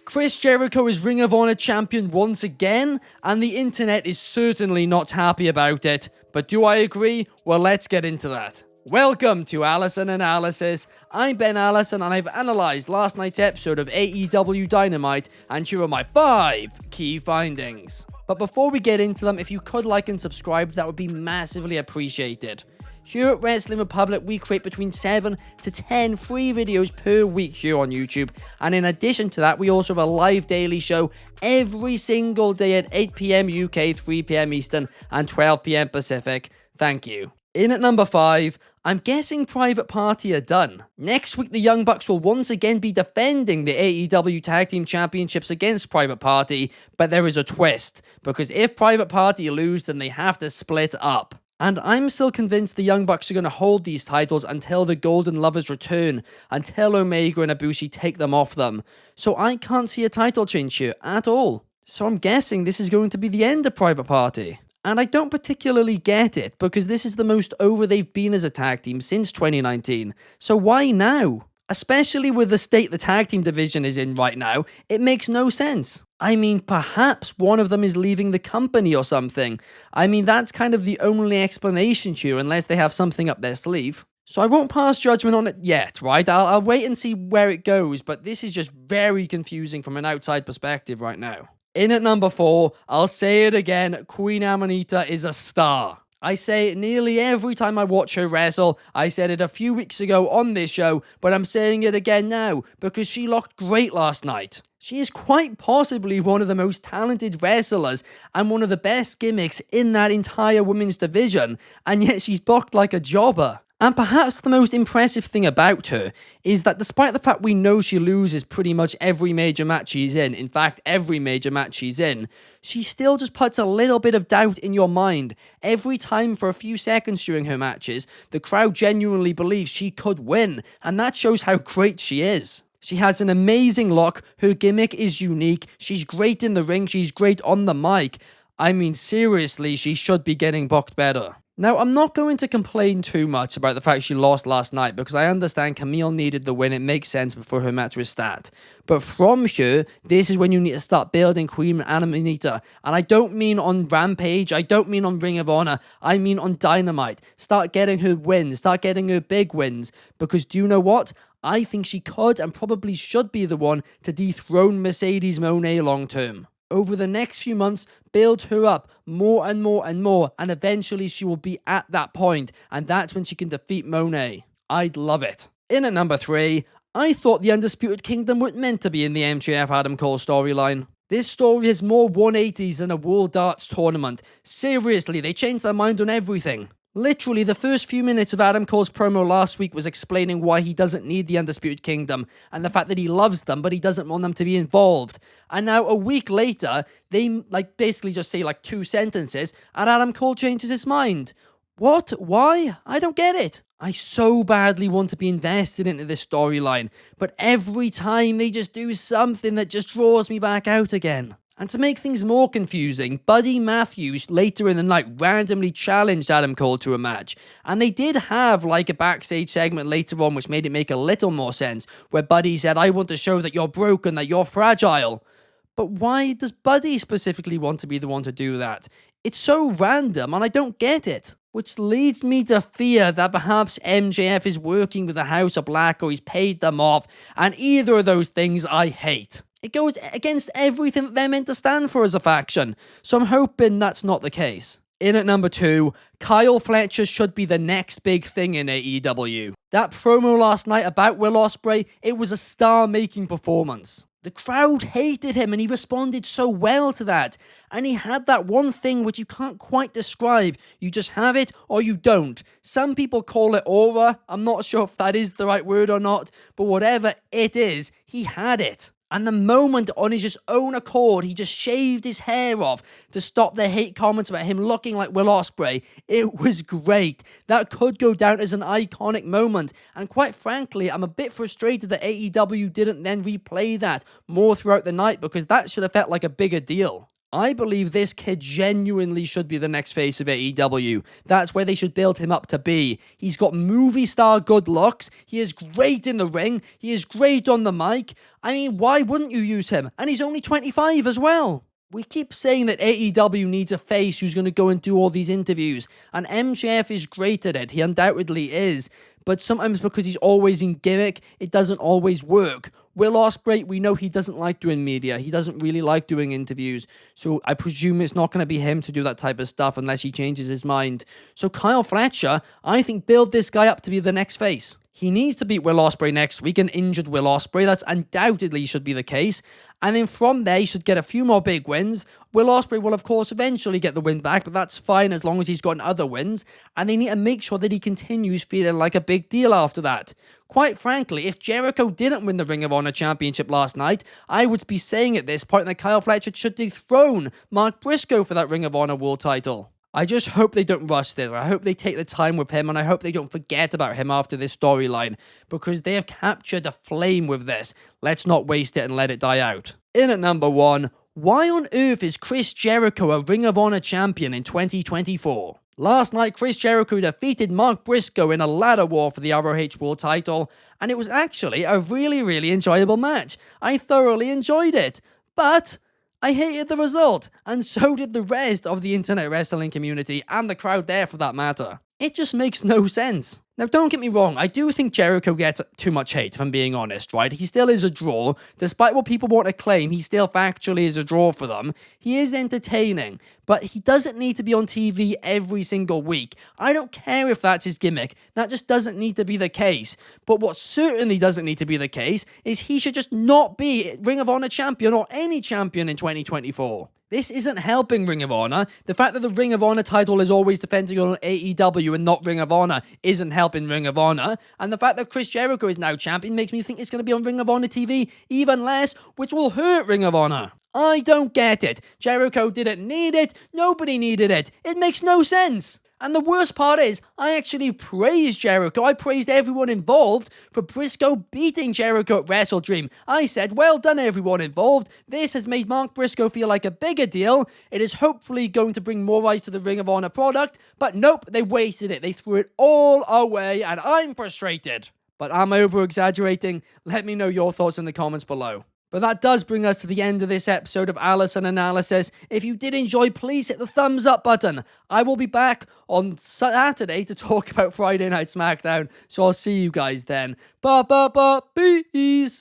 Chris Jericho is Ring of Honor champion once again, and the internet is certainly not happy about it. But do I agree? Well, let's get into that. Welcome to Allison Analysis. I'm Ben Allison, and I've analysed last night's episode of AEW Dynamite, and here are my 5 key findings. But before we get into them, if you could like and subscribe, that would be massively appreciated. Here at Wrestling Republic, we create between 7 to 10 free videos per week here on YouTube. And in addition to that, we also have a live daily show every single day at 8 PM UK, 3 PM Eastern, and 12 PM Pacific. Thank you. In at number 5, I'm guessing Private Party are done. Next week, the Young Bucks will once again be defending the AEW Tag Team Championships against Private Party, but there is a twist, because if Private Party lose, then they have to split up. And I'm still convinced the Young Bucks are going to hold these titles until the Golden Lovers return, until Omega and Ibushi take them off them. So I can't see a title change here at all. So I'm guessing this is going to be the end of Private Party. And I don't particularly get it, because this is the most over they've been as a tag team since 2019. So why now? Especially with the state the tag team division is in right now, it makes no sense. I mean, perhaps one of them is leaving the company or something. I mean, that's kind of the only explanation here, unless they have something up their sleeve. So I won't pass judgment on it yet, right? I'll wait and see where it goes, but this is just very confusing from an outside perspective right now. In at number 4, I'll say it again, Queen Anamita is a star. I say it nearly every time I watch her wrestle. I said it a few weeks ago on this show, but I'm saying it again now, because she looked great last night. She is quite possibly one of the most talented wrestlers and one of the best gimmicks in that entire women's division, and yet she's booked like a jobber. And perhaps the most impressive thing about her is that despite the fact we know she loses pretty much every major match she's in fact every major match she's in, she still just puts a little bit of doubt in your mind. Every time for a few seconds during her matches, the crowd genuinely believes she could win, and that shows how great she is. She has an amazing look, her gimmick is unique, she's great in the ring, she's great on the mic. I mean, seriously, she should be getting booked better. Now, I'm not going to complain too much about the fact she lost last night, because I understand Camille needed the win, it makes sense before her match with Stat. But from here, this is when you need to start building Queen Anamita. And I don't mean on Rampage, I don't mean on Ring of Honor, I mean on Dynamite. Start getting her wins, start getting her big wins, because do you know what? I think she could and probably should be the one to dethrone Mercedes Moné long term. Over the next few months, build her up more and more and more, and eventually she will be at that point, and that's when she can defeat Moné. I'd love it. In at number 3, I thought the Undisputed Kingdom weren't meant to be in the MJF Adam Cole storyline. This story has more 180s than a World Darts tournament. Seriously, they changed their mind on everything. Literally, the first few minutes of Adam Cole's promo last week was explaining why he doesn't need the Undisputed Kingdom, and the fact that he loves them, but he doesn't want them to be involved. And now, a week later, they basically just say 2 sentences, and Adam Cole changes his mind. What? Why? I don't get it. I so badly want to be invested into this storyline, but every time they just do something that just draws me back out again. And to make things more confusing, Buddy Matthews later in the night randomly challenged Adam Cole to a match. And they did have a backstage segment later on which made it make a little more sense, where Buddy said, I want to show that you're broken, that you're fragile. But why does Buddy specifically want to be the one to do that? It's so random and I don't get it. Which leads me to fear that perhaps MJF is working with the House of Black or he's paid them off, and either of those things I hate. It goes against everything that they're meant to stand for as a faction, so I'm hoping that's not the case. In at number 2, Kyle Fletcher should be the next big thing in AEW. That promo last night about Will Ospreay, it was a star-making performance. The crowd hated him and he responded so well to that. And he had that one thing which you can't quite describe. You just have it or you don't. Some people call it aura. I'm not sure if that is the right word or not, but whatever it is, he had it. And the moment on his just own accord, he just shaved his hair off to stop the hate comments about him looking like Will Ospreay. It was great. That could go down as an iconic moment. And quite frankly, I'm a bit frustrated that AEW didn't then replay that more throughout the night, because that should have felt like a bigger deal. I believe this kid genuinely should be the next face of AEW. That's where they should build him up to be. He's got movie star good looks. He is great in the ring. He is great on the mic. I mean, why wouldn't you use him? And he's only 25 as well. We keep saying that AEW needs a face who's going to go and do all these interviews, and MJF is great at it. He undoubtedly is, but sometimes because he's always in gimmick, it doesn't always work. Will Ospreay, we know he doesn't like doing media. He doesn't really like doing interviews, so I presume it's not going to be him to do that type of stuff unless he changes his mind. So Kyle Fletcher, I think, build this guy up to be the next face. He needs to beat Will Ospreay next week, an injured Will Ospreay. That's undoubtedly should be the case. And then from there, he should get a few more big wins. Will Ospreay will, of course, eventually get the win back, but that's fine as long as he's gotten other wins. And they need to make sure that he continues feeling like a big deal after that. Quite frankly, if Jericho didn't win the Ring of Honor Championship last night, I would be saying at this point that Kyle Fletcher should dethrone Mark Briscoe for that Ring of Honor World title. I just hope they don't rush this. I hope they take the time with him, and I hope they don't forget about him after this storyline, because they have captured a flame with this. Let's not waste it and let it die out. In at number 1, why on earth is Chris Jericho a Ring of Honor champion in 2024? Last night, Chris Jericho defeated Mark Briscoe in a ladder war for the ROH World title, and it was actually a really enjoyable match. I thoroughly enjoyed it, but I hated the result, and so did the rest of the internet wrestling community and the crowd there for that matter. It just makes no sense. Now, don't get me wrong, I do think Jericho gets too much hate, if I'm being honest, right? He still is a draw. Despite what people want to claim, he still factually is a draw for them. He is entertaining, but he doesn't need to be on TV every single week. I don't care if that's his gimmick. That just doesn't need to be the case. But what certainly doesn't need to be the case is he should just not be Ring of Honor champion or any champion in 2024. This isn't helping Ring of Honor. The fact that the Ring of Honor title is always defending on AEW and not Ring of Honor isn't helping Ring of Honor. And the fact that Chris Jericho is now champion makes me think it's going to be on Ring of Honor TV even less, which will hurt Ring of Honor. I don't get it. Jericho didn't need it. Nobody needed it. It makes no sense. And the worst part is, I actually praised Jericho. I praised everyone involved for Briscoe beating Jericho at Wrestle Dream. I said, well done everyone involved. This has made Mark Briscoe feel like a bigger deal. It is hopefully going to bring more eyes to the Ring of Honor product. But nope, they wasted it. They threw it all away, and I'm frustrated. But am I over-exaggerating? Let me know your thoughts in the comments below. But that does bring us to the end of this episode of Allison Analysis. If you did enjoy, please hit the thumbs up button. I will be back on Saturday to talk about Friday Night SmackDown, so I'll see you guys then. Peace!